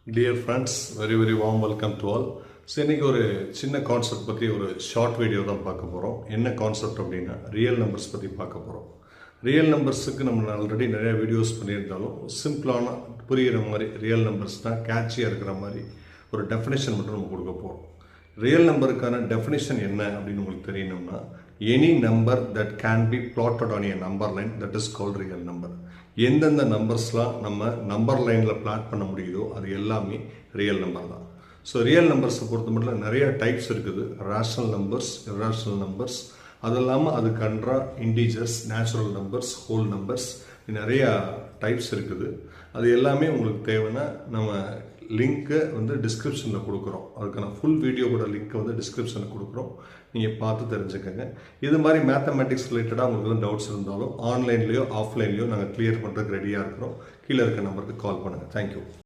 Dear friends, very warm welcome to all. So இன்றைக்கி ஒரு சின்ன கான்செப்ட் பற்றி ஒரு ஷார்ட் வீடியோ தான் பார்க்க போகிறோம். என்ன கான்செப்ட் அப்படின்னா ரியல் நம்பர்ஸ் பற்றி பார்க்க போகிறோம். ரியல் நம்பர்ஸுக்கு நம்ம ஆல்ரெடி நிறையா வீடியோஸ் பண்ணியிருந்தாலும் சிம்பிளான புரிகிற மாதிரி ரியல் நம்பர்ஸ்னால் கேட்சியாக இருக்கிற மாதிரி ஒரு டெஃபினேஷன் மட்டும் நம்ம கொடுக்க போகிறோம். ரியல் நம்பருக்கான டெஃபினேஷன் என்ன அப்படின்னு உங்களுக்கு தெரியணும்னா, any number that can be blotted on a number line that is called real number. எந்தெந்த நம்பர்ஸ்லாம் நம்ம நம்பர் லைனில் பிளாட் பண்ண முடியுதோ அது எல்லாமே ரியல் நம்பர் தான். ஸோ ரியல் நம்பர்ஸை பொறுத்த மட்டும் நிறையா டைப்ஸ் இருக்குது. ரேஷனல் நம்பர்ஸ், இர்ரேஷனல் நம்பர்ஸ், அது இல்லாமல் அது கண்ட்ரா integers, natural numbers, whole numbers, நிறையா டைப்ஸ் இருக்குது. அது எல்லாமே உங்களுக்கு தேவைன்னா நம்ம லிங்க்கை டிஸ்கிரிப்ஷனில் கொடுக்குறோம். அதுக்கான ஃபுல் வீடியோ கூட லிங்க்கை டிஸ்கிரிப்ஷனில் கொடுக்குறோம். நீங்கள் பார்த்து தெரிஞ்சுக்கோங்க. இது மாதிரி மேத்தமெட்டிக்ஸ் ரிலேட்டடாக உங்களுக்கு டவுட்ஸ் இருந்தாலும் ஆன்லைன்லேயோ ஆஃப்லைன்லேயோ நாங்கள் கிளியர் பண்ணுறதுக்கு ரெடியாக இருக்கிறோம். கீழே இருக்க நம்பருக்கு கால் பண்ணுங்கள். தேங்க்யூ.